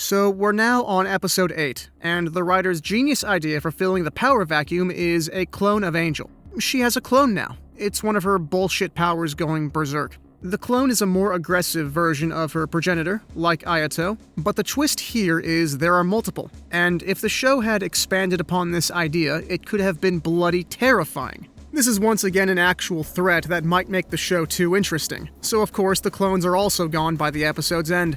So we're now on episode 8, and the writer's genius idea for filling the power vacuum is a clone of Angel. She has a clone now. It's one of her bullshit powers going berserk. The clone is a more aggressive version of her progenitor, like Ayato, but the twist here is there are multiple, and if the show had expanded upon this idea, it could have been bloody terrifying. This is once again an actual threat that might make the show too interesting, so of course the clones are also gone by the episode's end.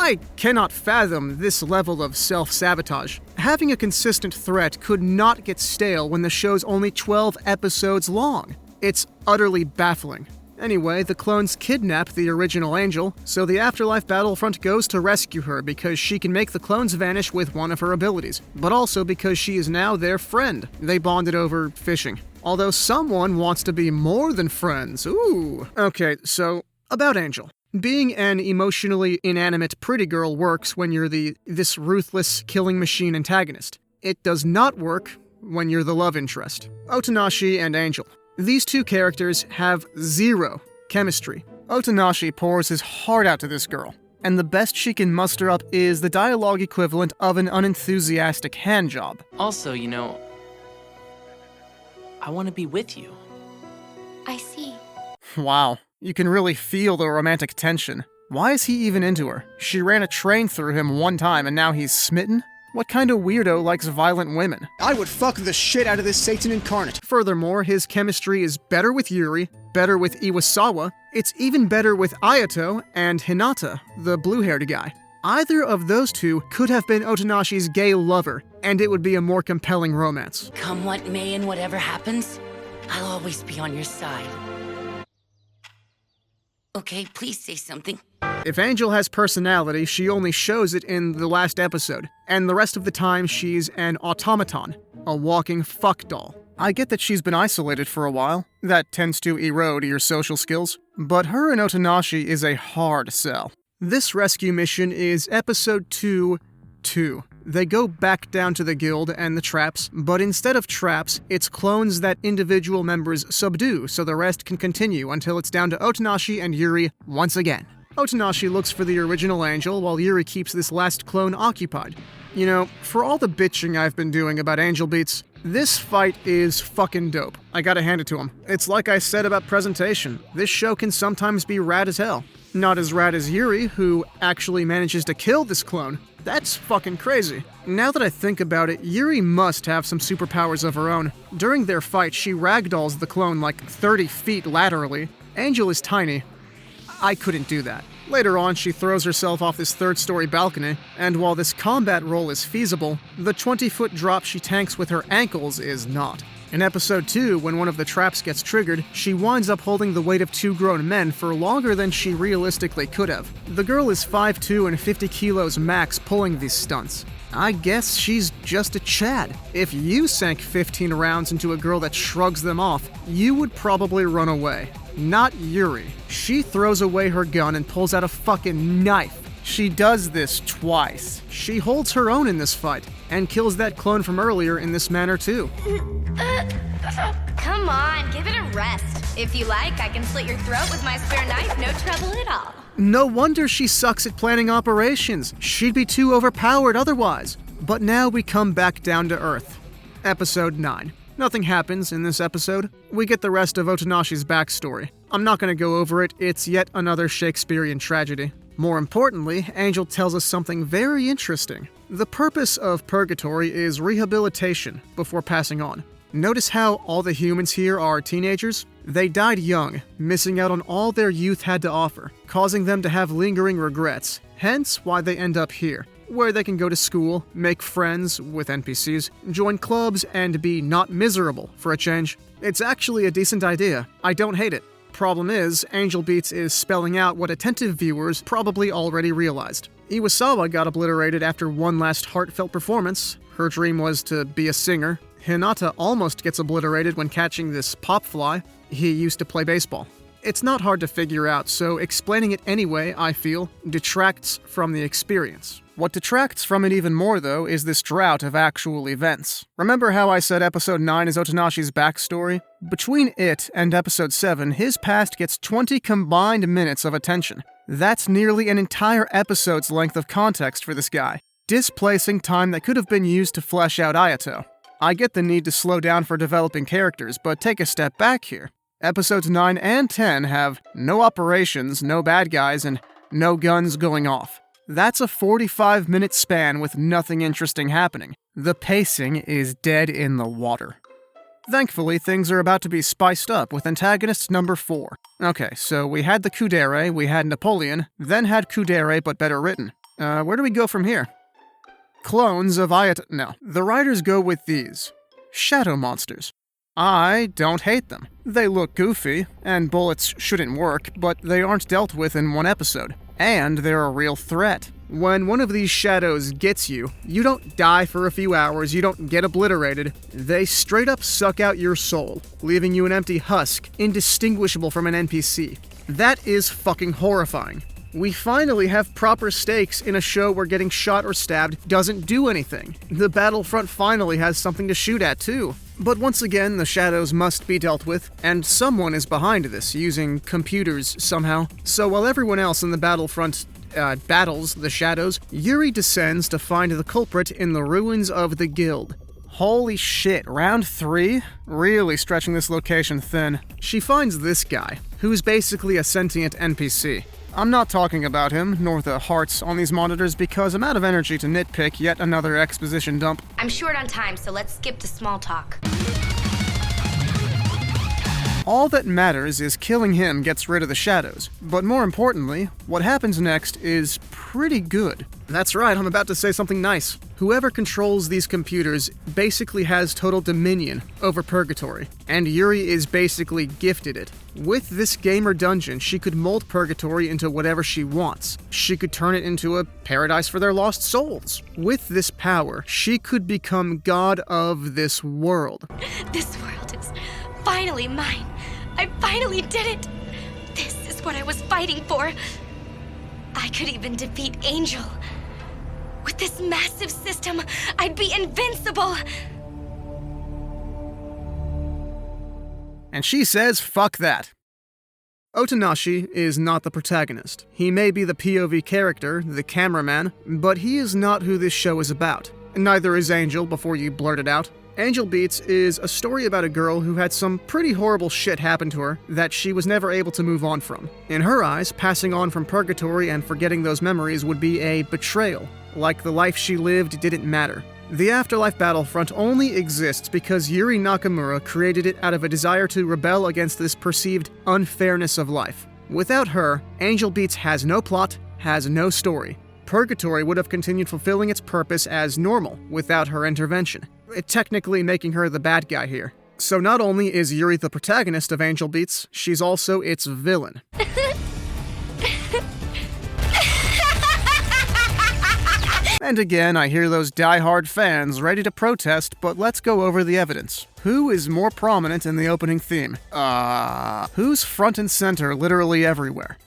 I cannot fathom this level of self-sabotage. Having a consistent threat could not get stale when the show's only 12 episodes long. It's utterly baffling. Anyway, the clones kidnap the original Angel, so the Afterlife Battlefront goes to rescue her because she can make the clones vanish with one of her abilities, but also because she is now their friend. They bonded over fishing. Although someone wants to be more than friends. Ooh. Okay, so, about Angel. Being an emotionally inanimate pretty girl works when you're this ruthless killing machine antagonist. It does not work when you're the love interest. Otonashi and Angel. These two characters have zero chemistry. Otonashi pours his heart out to this girl, and the best she can muster up is the dialogue equivalent of an unenthusiastic handjob. Also, I want to be with you. I see. Wow, you can really feel the romantic tension. Why is he even into her? She ran a train through him one time and now he's smitten? What kind of weirdo likes violent women? I would fuck the shit out of this Satan incarnate. Furthermore, his chemistry is better with Yuri, better with Iwasawa, it's even better with Ayato and Hinata, the blue-haired guy. Either of those two could have been Otonashi's gay lover, and it would be a more compelling romance. Come what may and whatever happens, I'll always be on your side. Okay, please say something. If Angel has personality, she only shows it in the last episode, and the rest of the time she's an automaton, a walking fuck doll. I get that she's been isolated for a while. That tends to erode your social skills. But her and Otonashi is a hard sell. This rescue mission is episode 2-2. They go back down to the guild and the traps, but instead of traps, it's clones that individual members subdue so the rest can continue until it's down to Otonashi and Yuri once again. Otonashi looks for the original Angel while Yuri keeps this last clone occupied. You know, for all the bitching I've been doing about Angel beats, this fight is fucking dope. I gotta hand it to him. It's like I said about presentation, this show can sometimes be rad as hell. Not as rad as Yuri, who actually manages to kill this clone. That's fucking crazy. Now that I think about it, Yuri must have some superpowers of her own. During their fight, she ragdolls the clone like 30 feet laterally. Angel is tiny. I couldn't do that. Later on, she throws herself off this third-story balcony, and while this combat role is feasible, the 20-foot drop she tanks with her ankles is not. In episode 2, when one of the traps gets triggered, she winds up holding the weight of 2 grown men for longer than she realistically could have. The girl is 5'2" and 50 kilos max pulling these stunts. I guess she's just a Chad. If you sank 15 rounds into a girl that shrugs them off, you would probably run away. Not Yuri. She throws away her gun and pulls out a fucking knife. She does this twice. She holds her own in this fight, and kills that clone from earlier in this manner too. Come on, give it a rest. If you like, I can slit your throat with my spare knife, no trouble at all. No wonder she sucks at planning operations. She'd be too overpowered otherwise. But now we come back down to earth. Episode 9. Nothing happens in this episode. We get the rest of Otonashi's backstory. I'm not going to go over it, it's yet another Shakespearean tragedy. More importantly, Angel tells us something very interesting. The purpose of purgatory is rehabilitation before passing on. Notice how all the humans here are teenagers? They died young, missing out on all their youth had to offer, causing them to have lingering regrets, hence why they end up here, where they can go to school, make friends with NPCs, join clubs, and be not miserable for a change. It's actually a decent idea. I don't hate it. Problem is, Angel Beats is spelling out what attentive viewers probably already realized. Iwasawa got obliterated after one last heartfelt performance. Her dream was to be a singer. Hinata almost gets obliterated when catching this pop fly. He used to play baseball. It's not hard to figure out, so explaining it anyway, I feel, detracts from the experience. What detracts from it even more, though, is this drought of actual events. Remember how I said episode 9 is Otonashi's backstory? Between it and episode 7, his past gets 20 combined minutes of attention. That's nearly an entire episode's length of context for this guy, displacing time that could have been used to flesh out Ayato. I get the need to slow down for developing characters, but take a step back here. Episodes 9 and 10 have no operations, no bad guys, and no guns going off. That's a 45-minute span with nothing interesting happening. The pacing is dead in the water. Thankfully, things are about to be spiced up with antagonist number 4. Okay, so we had the Kudere, we had Napoleon, then had Kudere but better written. Where do we go from here? Clones of Ayato. No. The writers go with these. Shadow monsters. I don't hate them. They look goofy, and bullets shouldn't work, but they aren't dealt with in one episode. And they're a real threat. When one of these shadows gets you, you don't die for a few hours, you don't get obliterated. They straight up suck out your soul, leaving you an empty husk, indistinguishable from an NPC. That is fucking horrifying. We finally have proper stakes in a show where getting shot or stabbed doesn't do anything. The battlefront finally has something to shoot at, too. But once again, the shadows must be dealt with, and someone is behind this, using computers somehow. So while everyone else in the battlefront battles the shadows, Yuri descends to find the culprit in the ruins of the guild. Holy shit, round 3? Really stretching this location thin. She finds this guy, who's basically a sentient NPC. I'm not talking about him, nor the hearts on these monitors, because I'm out of energy to nitpick yet another exposition dump. I'm short on time, so let's skip to small talk. All that matters is killing him gets rid of the shadows, but more importantly, what happens next is pretty good. That's right, I'm about to say something nice. Whoever controls these computers basically has total dominion over Purgatory, and Yuri is basically gifted it. With this gamer dungeon, she could mold Purgatory into whatever she wants. She could turn it into a paradise for their lost souls. With this power, she could become god of this world. This world is finally mine. I finally did it. This is what I was fighting for. I could even defeat Angel. With this massive system, I'd be invincible. And she says, fuck that. Otonashi is not the protagonist. He may be the POV character, the cameraman, but he is not who this show is about. Neither is Angel, before you blurt it out. Angel Beats is a story about a girl who had some pretty horrible shit happen to her that she was never able to move on from. In her eyes, passing on from Purgatory and forgetting those memories would be a betrayal, like the life she lived didn't matter. The Afterlife Battlefront only exists because Yuri Nakamura created it out of a desire to rebel against this perceived unfairness of life. Without her, Angel Beats has no plot, has no story. Purgatory would have continued fulfilling its purpose as normal without her intervention, technically making her the bad guy here. So not only is Yuri the protagonist of Angel Beats, she's also its villain. And again, I hear those die-hard fans ready to protest, but let's go over the evidence. Who is more prominent in the opening theme? Who's front and center literally everywhere?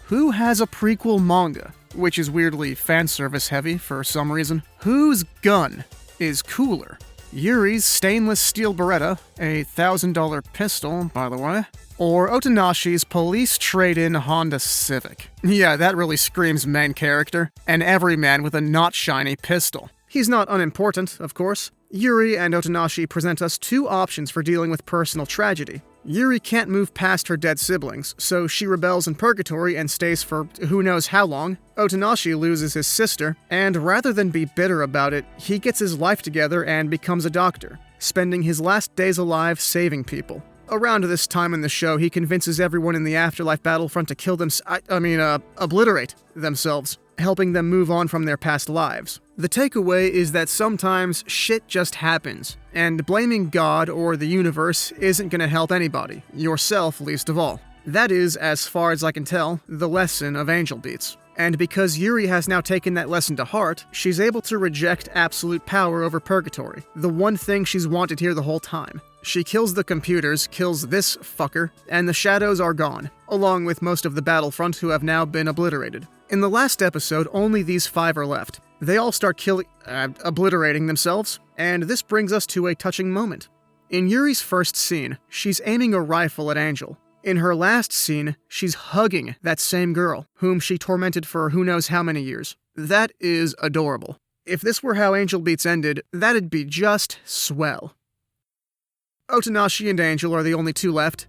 Who has a prequel manga, which is weirdly fanservice heavy for some reason? Whose gun is cooler? Yuri's stainless steel Beretta, a $1,000 pistol, by the way, or Otonashi's police trade-in Honda Civic? Yeah, that really screams main character, an everyman with a not shiny pistol. He's not unimportant, of course. Yuri and Otonashi present us two options for dealing with personal tragedy. Yuri can't move past her dead siblings, so she rebels in Purgatory and stays for who knows how long. Otonashi loses his sister, and rather than be bitter about it, he gets his life together and becomes a doctor, spending his last days alive saving people. Around this time in the show, he convinces everyone in the Afterlife Battlefront to kill obliterate themselves, helping them move on from their past lives. The takeaway is that sometimes shit just happens, and blaming God or the universe isn't gonna help anybody, yourself least of all. That is, as far as I can tell, the lesson of Angel Beats. And because Yuri has now taken that lesson to heart, she's able to reject absolute power over Purgatory, the one thing she's wanted here the whole time. She kills the computers, kills this fucker, and the shadows are gone, along with most of the Battlefront who have now been obliterated. In the last episode, only these 5 are left. They all start obliterating themselves, and this brings us to a touching moment. In Yuri's first scene, she's aiming a rifle at Angel. In her last scene, she's hugging that same girl, whom she tormented for who knows how many years. That is adorable. If this were how Angel Beats ended, that'd be just swell. Otanashi and Angel are the only two left.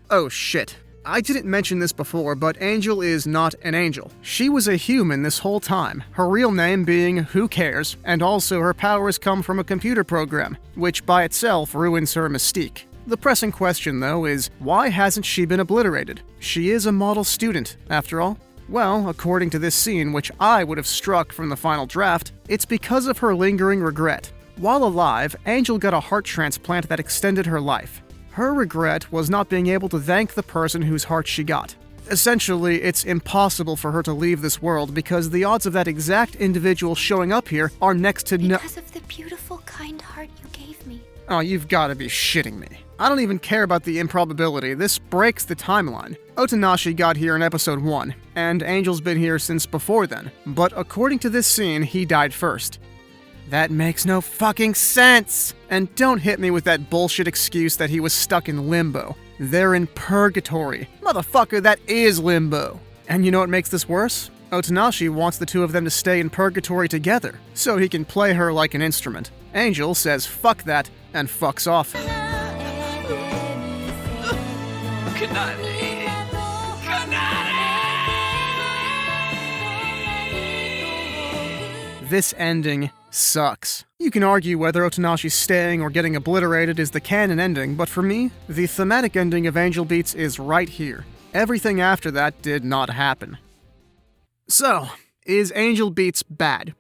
Oh shit. I didn't mention this before, but Angel is not an angel. She was a human this whole time, her real name being Who Cares, and also her powers come from a computer program, which by itself ruins her mystique. The pressing question, though, is why hasn't she been obliterated? She is a model student, after all. Well, according to this scene, which I would have struck from the final draft, it's because of her lingering regret. While alive, Angel got a heart transplant that extended her life. Her regret was not being able to thank the person whose heart she got. Essentially, it's impossible for her to leave this world because the odds of that exact individual showing up here are next to no- Because of the beautiful, kind heart you gave me. Oh, you've gotta be shitting me. I don't even care about the improbability. This breaks the timeline. Otanashi got here in episode 1, and Angel's been here since before then. But according to this scene, he died first. That makes no fucking sense! And don't hit me with that bullshit excuse that he was stuck in limbo. They're in purgatory. Motherfucker, that is limbo. And you know what makes this worse? Otanashi wants the two of them to stay in purgatory together, so he can play her like an instrument. Angel says fuck that, and fucks off. This ending sucks. You can argue whether Otanashi's staying or getting obliterated is the canon ending, but for me, the thematic ending of Angel Beats is right here. Everything after that did not happen. So, is Angel Beats bad?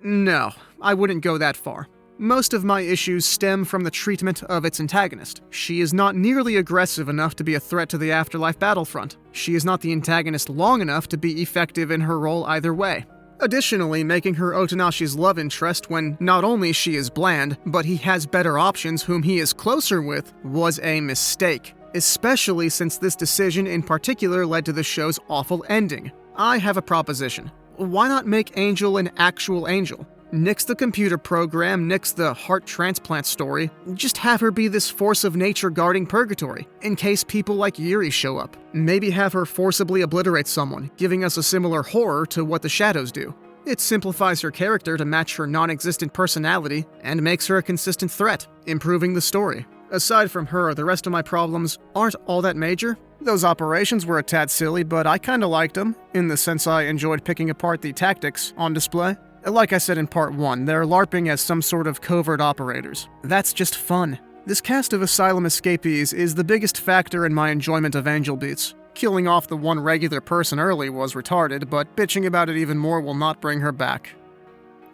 No, I wouldn't go that far. Most of my issues stem from the treatment of its antagonist. She is not nearly aggressive enough to be a threat to the afterlife battlefront. She is not the antagonist long enough to be effective in her role either way. Additionally, making her Otanashi's love interest when not only she is bland, but he has better options whom he is closer with, was a mistake. Especially since this decision in particular led to the show's awful ending. I have a proposition. Why not make Angel an actual angel? Nix the computer program, nix the heart transplant story. Just have her be this force of nature guarding purgatory, in case people like Yuri show up. Maybe have her forcibly obliterate someone, giving us a similar horror to what the Shadows do. It simplifies her character to match her non-existent personality, and makes her a consistent threat, improving the story. Aside from her, the rest of my problems aren't all that major. Those operations were a tad silly, but I kinda liked them, in the sense I enjoyed picking apart the tactics on display. Like I said in part 1, they're LARPing as some sort of covert operators. That's just fun. This cast of asylum escapees is the biggest factor in my enjoyment of Angel Beats. Killing off the one regular person early was retarded, but bitching about it even more will not bring her back.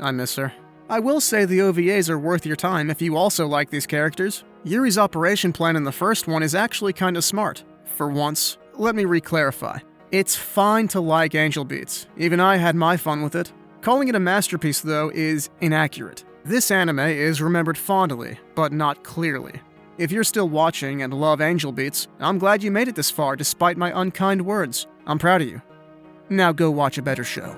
I miss her. I will say the OVAs are worth your time if you also like these characters. Yuri's operation plan in the first one is actually kinda smart. For once, let me re-clarify. It's fine to like Angel Beats. Even I had my fun with it. Calling it a masterpiece, though, is inaccurate. This anime is remembered fondly, but not clearly. If you're still watching and love Angel Beats, I'm glad you made it this far despite my unkind words. I'm proud of you. Now go watch a better show.